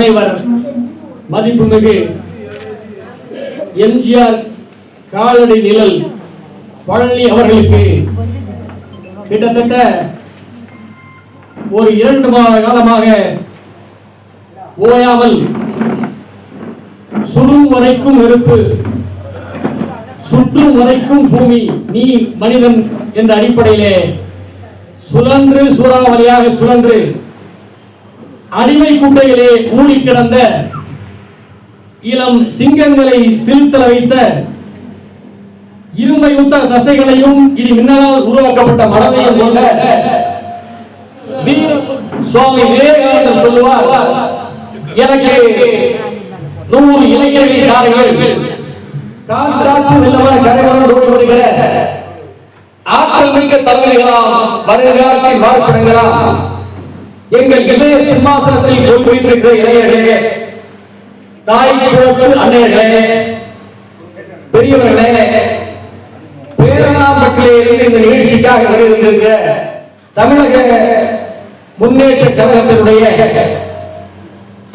முனைவர் மதிப்புமிகு எம்ஜிஆர் காலடி நிழல் பழனி அவர்களுக்கு கிட்டத்தட்ட ஒரு 2 மாத காலமாக ஓயாமல் சுடும் வரைக்கும் நெருப்பு, சுற்றும் வரைக்கும் பூமி, நீ மனிதன் என்ற அடிப்படையிலே சுழன்று சூறாவளியாக சுழன்று அடிமை குட்டையிலே ஊறி கிடந்த இளம் சிங்கங்களை சிரித்தல வைத்த இரும்பை உத்த தசைகளையும் இனி மின்னலால் உருவாக்கப்பட்ட மனதையும் கொண்ட சுவாமி விவேகானந்தர் சொல்லுவார், எனக்கு 100 இளைஞர்கள் காற்றாற்று வெள்ளமான கரைவரோடு ஓடி வருகிற ஆற்றல் மிக்க தலைவர்களாம் வருங்காலத்தில் பார்ப்பனங்களாம் எங்கள் இதய சிம்மாசனத்தில் போய்விட்டிருக்கிற இளைஞர்களே, தாய் குலத்து அன்னையர்களே, பெரியவர்களே, பேரணாம்பட்டிலே இருந்து இந்த நிகழ்ச்சிக்காக வருகின்ற தமிழக முன்னேற்ற கழகத்தினுடைய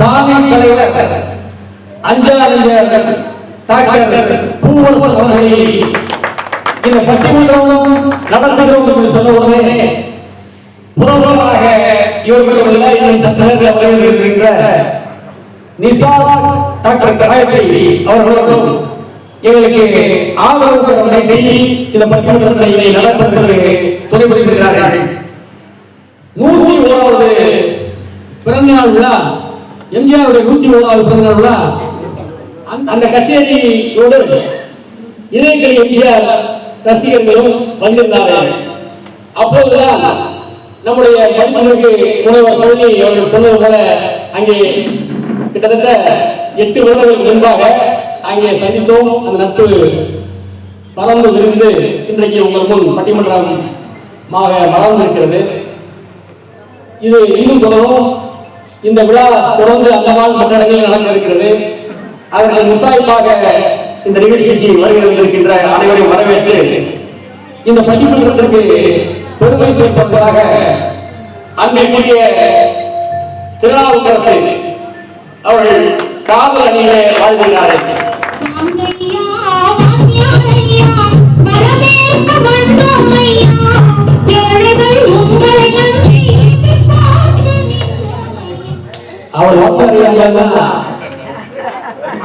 தானை தலைவர் அஞ்சாத டாக்டர் பூவரசன் அவர்களை இந்த பட்டிமன்றம் நடத்துகிறோம் என்று சொன்ன உடனே புறவராக இவர்கள் சற்றே வருகின்ற நிசா டாக்டர் காயத்ரி அவர்களும் எங்களுக்கு ஆதரவு இந்த பட்டிமன்றத்தை நடத்துவதற்கு துணை புரிகிறார்கள். 101வது பிறந்தநாள் விழா, எம்ஜிஆருடைய 101வது பிறந்தநாள் விழா, அந்த கச்சேரியோடு இணைக்கிற எம்ஜிஆர் ரசிகர்களும் வந்திருந்தார்கள். அப்போதுதான் நம்முடைய மதிப்புமிகு முனைவர் பழனி அவர்கள் சொன்னது போல அங்கே கிட்டத்தட்ட 8 வருடங்களுக்கு முன்பாக அங்கே சந்தித்தோம். அந்த நட்பு பறந்து விரிந்து இன்றைக்கு உங்கள் முன் பட்டிமன்றமாக வளர்ந்திருக்கிறது. இது இன்னும் தொடரும். இந்த விழா தொடர்ந்து அந்தமான் மற்ற இடங்களில் நடக்க இருக்கிறது. அதற்கு முத்தாய்ப்பாக இந்த நிகழ்ச்சிக்கு வருகின்ற அனைவரையும் வரவேற்று இந்த பட்டிமன்றத்திற்கு பெருமை சேர்ப்பதாக அன்றைக்குரிய திருநாவுக்கரசு அவர்கள் காவல் அணியிலே வாழ்கிறார்கள். அவர்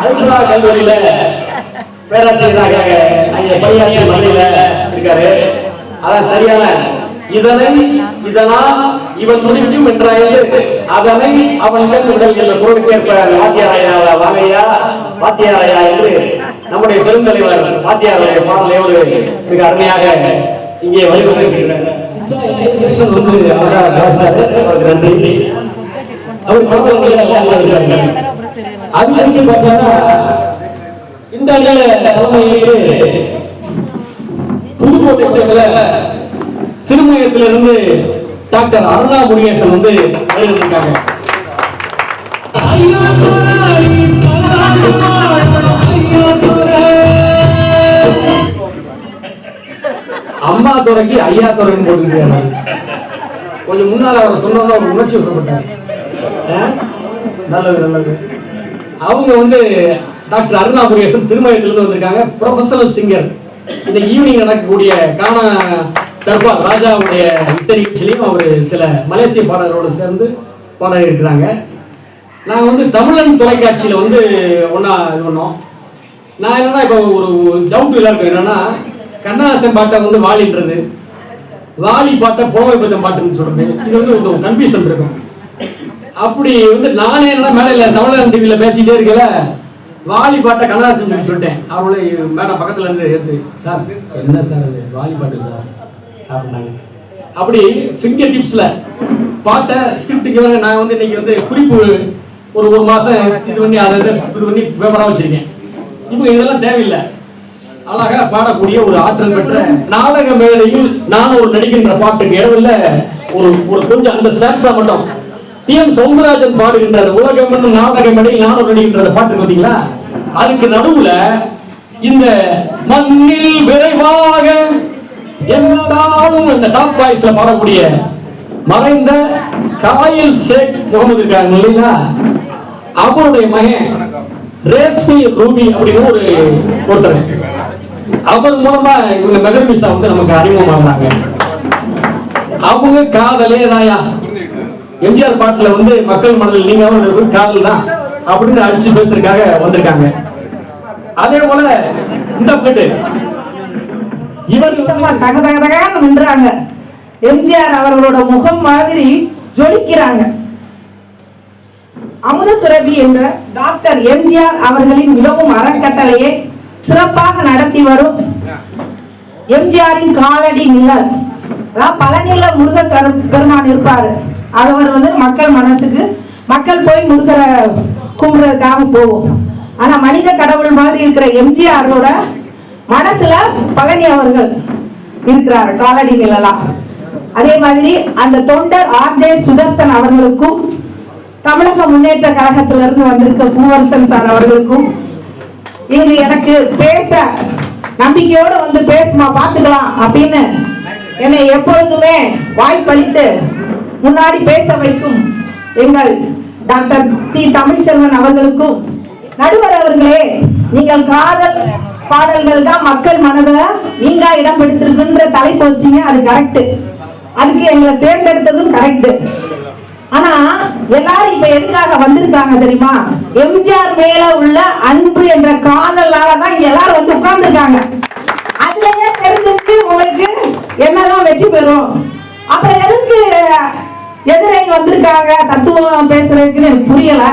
அல்ட்ரா கல்லூரியில பேராசிரியராக அங்கே பணியாற்றிய மண்ணில இருக்காரு. அதான் சரியான இதனால் இவன் முடிக்கும் என்றாயது அதனை அவன் உடல்கள் பொருட்கேற்ப வாத்தியாராயா வாங்கையா வாத்தியாராயா என்று நம்முடைய பெருந்தலைவர் வாத்தியாருடைய பாடலையோடு மிக அருமையாக இங்கே வழிபட்டிருக்கிறார். நன்றி. அவர் அதுக்கு பார்த்தா இந்த தலைமையிலே புதுக்கோட்டை திருமயத்திலிருந்து டாக்டர் அருணா முருகேசன் வந்து எழுதியிருக்காங்க. அம்மா துறைக்கு ஐயா துறைன்னு போட்டுக்கிறாங்க. கொஞ்சம் முன்னால் அவர் சொன்னோம்னா ஒரு உணர்ச்சி வசப்பட்டார். நல்லது நல்லது. அவங்க வந்து டாக்டர் அருணா முருகேசன் திருமயத்திலிருந்து வந்திருக்காங்க. Professional singer. இந்த ஈவினிங் நடக்கக்கூடிய கானா தர்பார் ராஜாவுடைய இசை நிகழ்ச்சியிலையும் அவர் சில மலேசிய பாடகரோடு சேர்ந்து பாட இருக்கிறாங்க. நாங்கள் வந்து தமிழன் தொலைக்காட்சியில் வந்து ஒன்றா இது பண்ணோம். நான் என்னன்னா இப்போ ஒரு டவுட் எல்லாருக்கும் என்னன்னா, கண்ணதாசன் பாட்டை வந்து வாலின்றது, வாலி பாட்டை போவை பத்தம் பாட்டுன்னு சொல்றது, இது வந்து ஒரு கன்ஃபியூஷன் இருக்கும். அப்படி வந்து நானே என்ன மேலே தமிழன் டிவியில் பேசிக்கிட்டே இருக்கல, வாலி பாட்டை கண்ணதாசன் சொல்லிட்டேன். அவங்களே மேடம் பக்கத்துல இருந்து எடுத்து, சார் என்ன சார் அது வாலி பாட்டு சார் அப்படின்னாங்க. அப்படி ஃபிங்கர் டிப்ஸ்ல பாட்டை ஸ்கிரிப்டுக்கு நான் வந்து இன்னைக்கு வந்து குறிப்பு ஒரு மாசம் இது பண்ணி அதை இது பண்ணி பேப்பரா வச்சிருக்கேன். இப்போ இதெல்லாம் தேவையில்லை. அழகா பாடக்கூடிய ஒரு ஆற்றல் பெற்ற நாடக மேடையில் நான் ஒரு நடிக்கின்ற பாட்டுக்கு இடவில்ல ஒரு கொஞ்சம் அந்த ஸ்டாப்ஸா மட்டும் டி.எம். சௌந்தரராஜன் பாடுகின்ற உலகம் என்னும் நாடக மேடையில் நான் ஒரு நடிக்கின்ற பாட்டு பார்த்தீங்களா, அதுக்கு நடுவுல இந்த மண்ணில் விரைவாக என்னடாலும் இந்த டாப் வாய்ஸ்ல பாடக்கூடிய மறைந்த காயில் ஷேக் முகமது இருக்காங்க இல்லைங்களா, அவருடைய மகன் ரேஸ்மி ரூபி அப்படின்னு ஒருத்தர், அவர் மூலமா இவங்க மெஹர் நிஷா வந்து நமக்கு அறிமுகமானாங்க. அவங்க காதலே தாயா, எம்ஜிஆர் பாட்டுல வந்து மக்கள் மனதில் நீங்க காதல் தான் அப்படின்னு அடிச்சு பேசுறதுக்காக வந்திருக்காங்க. அதே போல இந்த பாட்டு இவர் தக தக தகன்னு நின்றாங்க. எம்ஜிஆர் அவர்களோட முகம் மாதிரி ஜொலிக்கிறாங்க. அமுத சுரபி என்ற டாக்டர் எம்ஜிஆர் அவர்களின் மிகவும் அறக்கட்டளையை சிறப்பாக நடத்தி வரும் எம்ஜிஆரின் காலடி நிழல். அதாவது பழனியில முருக பெருமான் இருப்பாரு. அவர் வந்து மக்கள் மனசுக்கு மக்கள் போய் முருகரை கும்பிடுறதுக்காக போவோம். ஆனா மனித கடவுள் மாதிரி இருக்கிற எம்ஜிஆரோட மனசுல பழனி அவர்கள் இருக்கிறார் காலடி நிழலா. அதே மாதிரி அந்த தொண்டர் ஆர்ஜே சுதர்சன் அவர்களுக்கும் தமிழக முன்னேற்ற கழகத்திலிருந்து வந்திருக்க பூவரசன் சார் அவர்களுக்கும் இங்கு எனக்கு பேச நம்பிக்கையோடு வந்து பேசுமா பார்த்துக்கலாம் அப்படின்னு என்னை எப்பொழுதுமே வாய்ப்பளித்து முன்னாடி பேச வைக்கும் எங்கள் டாக்டர் சி தமிழ்ச்செல்வன் அவர்களுக்கும், நடுவர் அவர்களே, நீங்கள் காதல் பாடல்கள் தான் மக்கள் மனதில் நீங்க இடம் பிடித்திருக்குன்ற தலைப்பு வச்சீங்க, அது கரெக்ட். அதுக்கு எங்களை தேர்ந்தெடுத்ததும் கரெக்ட். ஆனா எல்லாரும் இப்ப எதுக்காக வந்திருக்காங்க தெரியுமா? எம்ஜிஆர் மேல உள்ள அன்பு என்ற காதலாலதான் எல்லாரும் வந்து உட்கார்ந்துருக்காங்க. அதுலயே தெரிஞ்சிருக்கு உங்களுக்கு என்னதான் வெற்றி பெறும். அப்புறம் எதுக்கு எதிரணி வந்திருக்காங்க தத்துவம் பேசுறதுக்குன்னு எனக்கு புரியல.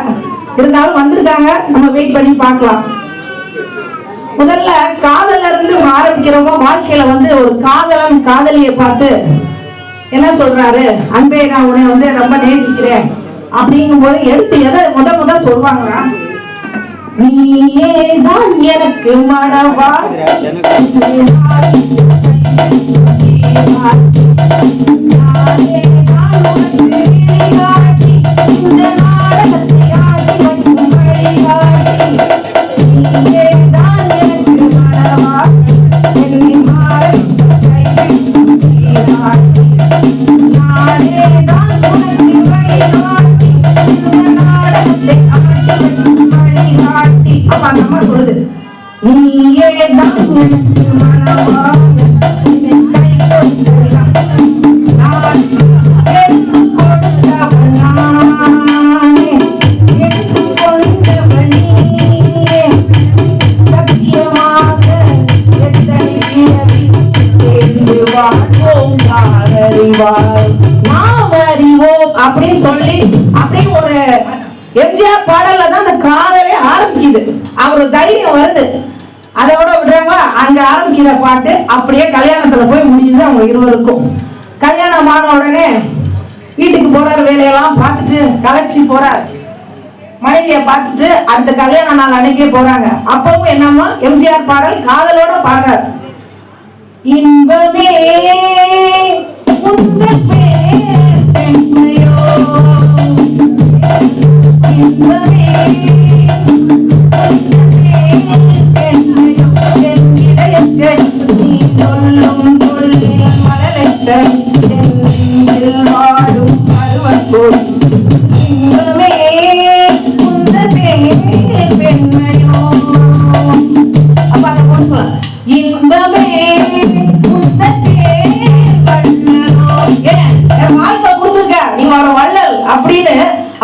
இருந்தாலும் வந்திருக்காங்க, நம்ம வெயிட் பண்ணி பார்க்கலாம். முதல்ல காதல்ல இருந்து ஆரம்பிக்கிறவங்க வாழ்க்கையில வந்து ஒரு காதலன் காதலியை பார்த்து என்ன சொல்றாரு, அன்பே நான் உன்னை வந்து ரொம்ப நேசிக்கிறேன் அப்படிங்கும் போது எடுத்து எதை முத சொல்வாங்க, நீயே தான் எனக்கு மனவா அப்படின்னு சொல்லி அப்படியே ஒரு எம்ஜிஆர் பாடல்ல தான் அந்த காதலே ஆரம்பிக்குது. அவரு தைரியம் வருது. அதோட விடுறவங்க அங்க ஆரம்பிக்கிற பாட்டு அப்படியே கல்யாணத்துல போய் முடியுது அவங்க இருவருக்கும். கல்யாணம் ஆன உடனே வீட்டுக்கு போறாரு, வேலையெல்லாம் பார்த்துட்டு கலைச்சி போறாரு. மனைவியை பார்த்துட்டு அடுத்த கல்யாண நாள் அன்னைக்கே போறாங்க. அப்பவும் என்னமா எம்ஜிஆர் பாடல் காதலோட பாடுறாரு. இன்பமே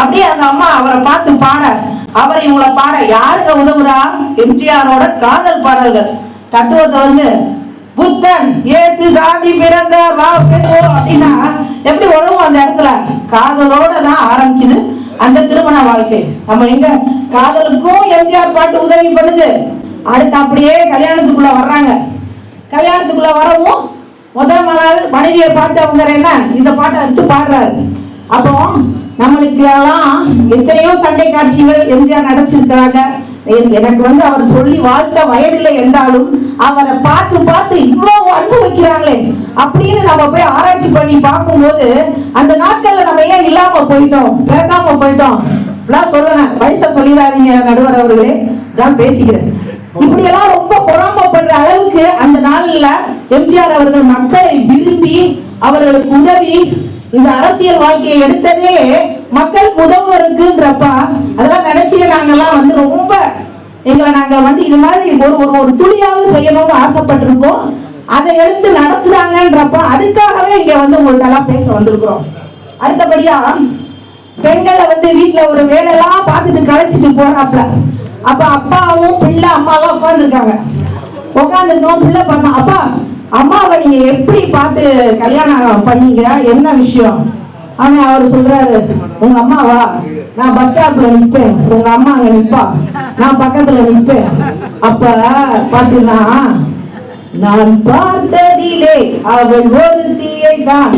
அப்படியே அந்த அம்மா அவரை பார்த்து பாட, அவர் இவங்களை பாட யாருக்கு உதவுறா? எம்ஜிஆரோட காதல் பாடல்கள். தத்துவத்தை வந்து புத்தன் ஏசு காந்தி பிறந்தார் வா பேசுவோம் அப்படின்னா எப்படி உதவும்? அந்த இடத்துல காதலோட தான் ஆரம்பிக்குது அந்த திருமண வாழ்க்கை. நம்ம எங்க காதலுக்கும் எம்ஜிஆர் பாட்டு உதவி பண்ணுது. அடுத்து அப்படியே கல்யாணத்துக்குள்ள வர்றாங்க. கல்யாணத்துக்குள்ள வரவும் முதல் நாள் மனைவியை பார்த்து அவங்க என்ன இந்த பாட்டை எடுத்து பாடுறாரு. அப்போ நம்மளுக்கு எல்லாம் எத்தனையோ சண்டை காட்சிகள் எம்ஜிஆர் நடிச்சிருக்கிறாங்க. எனக்கு வந்து அவர் சொல்லி வாழ்த்த வயதில்லை என்றாலும் அவரை பார்த்து பார்த்து இவ்வளவு அன்பு வைக்கிறாங்களே அப்படின்னு நம்ம போய் ஆராய்ச்சி பண்ணி பார்க்கும்போது அந்த நாட்கள்ல நம்ம ஏன் இல்லாம போயிட்டோம், பிறக்காம போயிட்டோம் இப்படிலாம் சொல்லணும். வயசை சொல்லிடாதீங்க நடுவர் அவர்களே, தான் பேசிக்கிறேன். இப்படியெல்லாம் ரொம்ப பொறாமப்படுற அளவுக்கு அந்த நாள்ல எம்ஜிஆர் அவர்கள் மக்களை விரும்பி அவர்களுக்கு உதவி இந்த அரசியல் வாழ்க்கையை எடுத்ததே மக்களுக்கு உதவுறதுன்றப்ப அதெல்லாம் நினைச்சு நாங்கெல்லாம் வந்து ரொம்ப எங்களை நாங்க வந்து இது மாதிரி ஒரு துளியாவது செய்யணும்னு ஆசைப்பட்டிருக்கோம். அதை எடுத்து நடத்துறாங்கன்றப்ப அதுக்காகவே இங்க வந்து உங்கள்ட்ட எல்லாம் பேச வந்திருக்கிறோம். அடுத்தபடியா பெண்களை வந்து வீட்டுல ஒரு வேலையெல்லாம் பார்த்துட்டு களைச்சிட்டு போறாப்ல. அப்ப அப்பாவும் பிள்ளை அம்மாவும் உட்காந்துருக்காங்க. பிள்ளை பார்த்தா, அப்பா அம்மாவை நீங்க எப்படி பார்த்து கல்யாணம் பண்ணீங்க, என்ன விஷயம்? ஆனா அவர் சொல்றாரு, உங்க அம்மாவா, நான் பஸ் ஸ்டாப்ல நிற்பேன், உங்க அம்மா அங்க நிப்பா, நான் பக்கத்துல நிற்பேன். அப்ப பாத்தீங்கன்னா, நான் பார்த்ததிலே அவள் ஒருத்தியை தான்,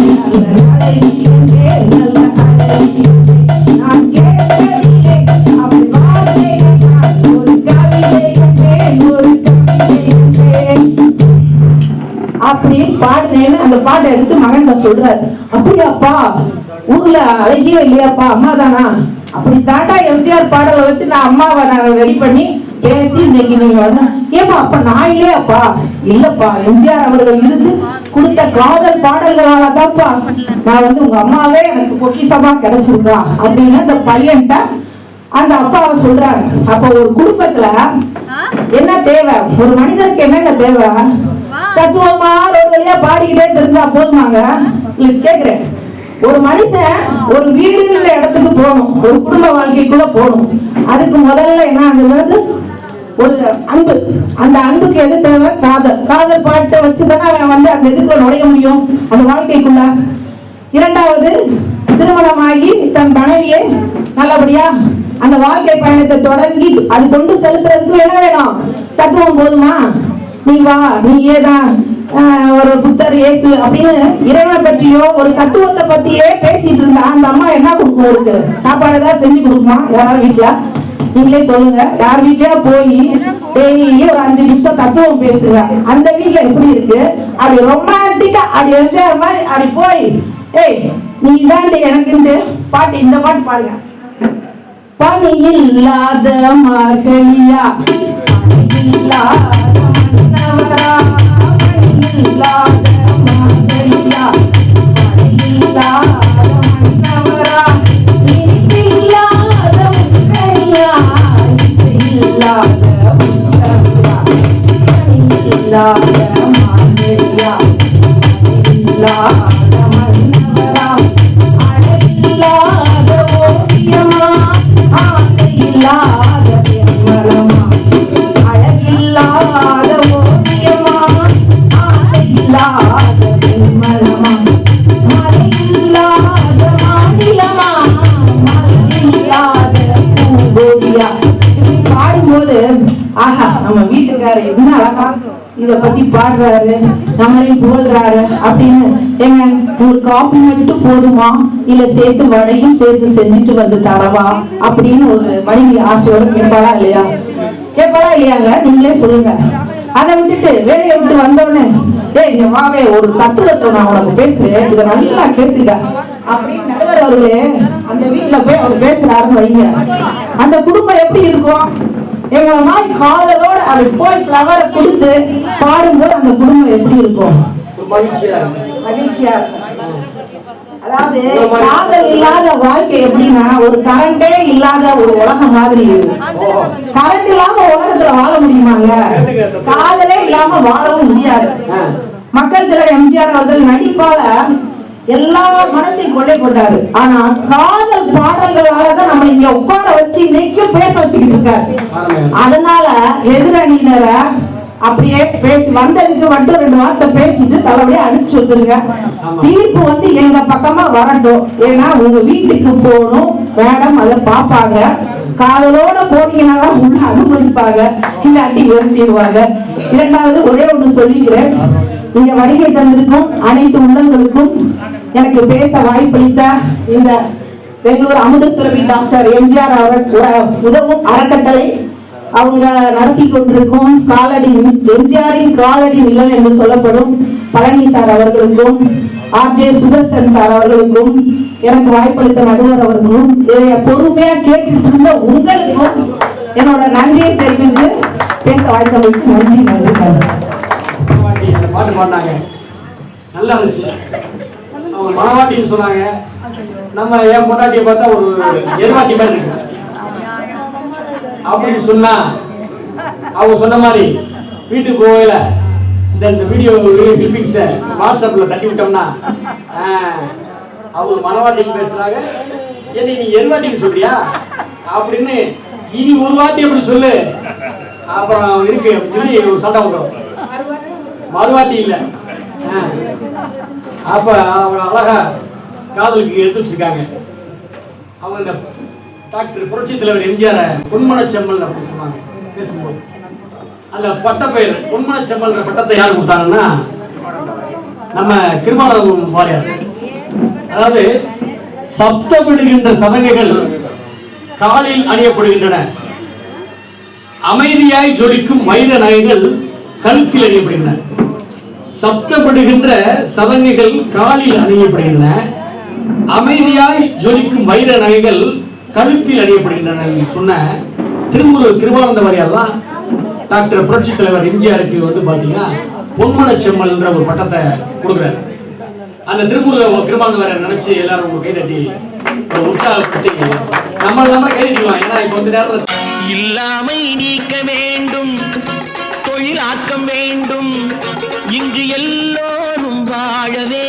நான் கேட்டதிலே அவள் வார்த்தையை தான், ஒரு கவிதை என்றேன், ஒரு கவிதை என்றேன் அப்படி பாடுனேன்னு அந்த பாட்டை எடுத்து மகன் சொல்றாரு. அப்படியாப்பா, ஊர்ல அழகியே இல்லையாப்பா, அம்மா தானா? அப்படி தாண்டா எம்ஜிஆர் பாடலை வச்சு நான் அம்மாவை நான் ரெடி பண்ணி பேசி இன்னைக்கு நீங்க வந்து ஏப்பா அப்ப நான் இல்லையாப்பா? இல்லப்பா, எம்ஜிஆர் அவர்கள் இருந்து கொடுத்த காதல் பாடல்களால தான்ப்பா நான் வந்து உங்க அம்மாவே எனக்கு பொக்கிசமா கிடைச்சிருக்கா அப்படின்னு அந்த பையன்ட்ட அந்த அப்பாவை சொல்றாங்க. அப்ப ஒரு குடும்பத்துல என்ன தேவை, ஒரு மனிதனுக்கு என்னங்க தேவை? தத்துவமா ஒரு வழியா பாடிக்கிட்டே தெரிஞ்சா போதுமாங்க? கேக்குறேன், ஒரு மனுஷன் ஒரு வீடுன்ற இடத்துக்கு போகணும், ஒரு குடும்ப வாழ்க்கைக்குள்ள போகணும். அதுக்கு முதல்ல என்ன ஆகுது, ஒரு அன்பு. அந்த அன்புக்கு எது தேவை? காதல். காதல் பாட்டை வச்சுதானே அவன் வந்து அந்த இதுக்குள்ள நுழைய முடியும், அந்த வாழ்க்கைக்குள்ள. இரண்டாவது, திருமணமாகி தன் மனைவியை நல்லபடியா அந்த வாழ்க்கை பயணத்தை தொடங்கி அது கொண்டு செலுத்துறதுக்கு என்ன வேணும்? தத்துவம் போதுமா? நீ வா, நீ ஏதான் ஒரு புத்தர் இயேசு அப்படின்னு இறைவனை பற்றியோ ஒரு தத்துவத்தை பத்தியே பேசிட்டு இருந்தா அந்த அம்மா என்ன கொடுக்கும்? இருக்கு சாப்பாடு ஏதாவது செஞ்சு கொடுக்குமா? யாராவது வீட்டுல நீங்களே சொல்லுங்க. யார் வீட்லயா போய் டெய்லி ஒரு 5 நிமிஷம் தத்துவம் பேசுங்க, அந்த வீட்டுல எப்படி இருக்கு? அப்படி ரொமான்டிக்கா அப்படி எம்ஜிஆர் மாதிரி அப்படி போய் ஏய் நீ தான் எனக்குண்டு பாட்டு, இந்த பாட்டு பாடுங்க. பணி இல்லாத மார்கழியா, பணி இல்லாத மன்னவரா, பணி இல்லாத மார்கழியா, பணி இல்லாத மன்னவரா, இனிப்பில்லாத முத்தையா, இசை இல்லாத முத்தவரா, பணி இல்லாத மார்கழியா, பணி இல்லாத மன்னவரா, அழகில்லாத ஓவியமா, ஆசை இல்லாத பெண்மனமா, அழகில்லாத ஓவியமா, ஆசை இல்லாத பெண்மனமா, மழையில்லாத மாநிலமா, மழையில்லாத பூங்கோடியா. இப்படி பாடும்போது ஆஹா, நம்ம வீட்டுக்காரர் என்ன அழகா இத பத்தி பாடுறாரு, நம்மளையும் புகழ்றாரு அப்படின்னு. ஏங்க, உங்களுக்கு காப்பி மட்டும் போதுமா, இல்ல சேர்த்து வடையும் சேர்த்து செஞ்சுட்டு வந்து தரவா அப்படின்னு ஒரு மனைவி ஆசையோட கேட்பாளா இல்லையா? கேட்பாளா இல்லையாங்க? நீங்களே சொல்லுங்க. அதை விட்டுட்டு வேலையை விட்டு வந்தோடனே ஏய் இங்க வாவே, ஒரு தத்துவத்தை நான் உனக்கு பேசுறேன், இதை நல்லா கேட்டுக்க அப்படின்னு நடுவர் அவர்களே அந்த வீட்டுல போய் அவர் பேசுறாருன்னு வைங்க, அந்த குடும்பம் எப்படி இருக்கும்? எங்களை மாதிரி காதலோட அப்படி போய் ஃப்ளவரை கொடுத்து பாடும்போது அந்த குடும்பம் எப்படி இருக்கும்? மகிழ்ச்சியா இருக்கும். அதாவது காதல் இல்லாத வாழ்க்கை எப்படின்னா ஒரு கரண்டே இல்லாத ஒரு உலகம் மாதிரி. கரண்ட் இல்லாம உலகத்துல வாழ முடியுமாங்க? காதலே இல்லாம வாழவும் முடியாது. மக்கள் திலகம் எம்ஜிஆர் அவர்கள் நடிப்பால எல்லா மனசையும் கொள்ளை போட்டாரு. ஆனா காதல் பாடல்களாலதான் நம்ம இங்க உட்கார வச்சு இன்னைக்கும் பேச வச்சுக்கிட்டு இருக்காரு. அதனால எதிரணியினரை அப்படியே பேசி வந்ததுக்கு மட்டும் 2 வார்த்தை பேசிட்டு நல்லபடியா அனுப்பிச்சு வச்சிருங்க. தீர்ப்பு வந்து எங்க பக்கமா வரட்டும். ஏன்னா உங்க வீட்டுக்கு போகணும் மேடம், அதை பாப்பாங்க. காதலோட போனீங்கன்னா தான் உள்ள அனுமதிப்பாங்க, இல்லாட்டி விரட்டிடுவாங்க. இரண்டாவது ஒரே ஒன்று சொல்லிக்கிறேன், இங்க வருகை தந்திருக்கும் அனைத்து உள்ளங்களுக்கும் எனக்கு பேச வாய்ப்பளித்த இந்த பெங்களூர் அமுதசுரபி டாக்டர் எம்ஜிஆர் உதவும் அறக்கட்டளை அவங்க நடத்தி கொண்டிருக்கும் காலடி எம்ஜிஆரின் காலடி நிழல் என்று சொல்லப்படும் பழனி சார் அவர்களுக்கும், ஆர்ஜே சுதர்சன் சார் அவர்களுக்கும், எனக்கு வாய்ப்பளித்த நடுவர் அவர்களும், இதை பொறுமையா கேட்டுட்டு இருந்த உங்களுக்கும் என்னோட நன்றியை தெரிவித்து பேச வாய்த்தவர்களுக்கு நன்றி நன்றி நன்றி. பாட்டு பாடினாங்க, நல்லா இருந்துச்சு. அவங்க மனவாட்டின்னு சொன்னாங்க, நம்ம என் பொண்டாட்டியை பார்த்தா ஒரு எருவாட்டி மாதிரி இருக்கு அப்படின்னு சொன்னா அவங்க சொன்ன மாதிரி வீட்டுக்கு போகல இந்த வீடியோ கிளிப்பிங்ஸை வாட்ஸ்அப்ல தட்டி விட்டோம்னா அவங்க மனவாட்டிக்கு பேசுறாங்க, என்னை நீ எருவாட்டின்னு சொல்றியா அப்படின்னு இனி ஒரு வாட்டி அப்படி சொல்லு, அப்புறம் இருக்கு அப்படின்னு சொல்லி ஒரு சண்டை வந்துடும். மறுவாட்டி இல்லை. அப்ப அவங்க அழகா காதலுக்கு எடுத்து வச்சிருக்காங்க. அவங்க இந்த டாக்டர் புரட்சி தலைவர் எம்ஜிஆர் பொன்மனச்செம்மல் அப்படின்னு சொன்னாங்க பேசும்போது. அந்த பட்டப்பெயர் பொன்மனச்செம்மல் பட்டத்தை யார் கொடுத்தாங்கன்னா நம்ம கிருபானந்தம் வாரியார். அதாவது சப்தமிடுகின்ற சதங்கைகள் காலில் அணியப்படுகின்றன, அமைதியாய் ஜொலிக்கும் வைர நகைகள் கழுத்தில் அணியப்படுகின்றன. சப்தமிடுகின்ற சதங்கைகள் காலில் அணியப்படுகின்றன, அமைதியாய் ஜொலிக்கும் வைர நகைகள் கழுத்தில் அணியப்படுகின்றன சொன்ன திருமூலர் கிருபானந்த வாரியார் தான் டாக்டர் புரட்சி தலைவர் எம்ஜிஆருக்கு வந்து பாத்தீங்கன்னா பொன்மனச்செம்மல் என்ற ஒரு பட்டத்தை கொடுக்குறாரு. அந்த திருமூலர் கிருபானந்த வாரியார் நினைச்சு எல்லாரும் கை தட்டி உற்சாகப்படுத்தி நம்ம எல்லாமே கை தட்டிக்கலாம். ஏன்னா இப்ப வந்து நேரத்தில் இல்லாமை நீக்க வேண்டும், தொழிலாக்கம் வேண்டும், இங்கு எல்லோரும் வாழவே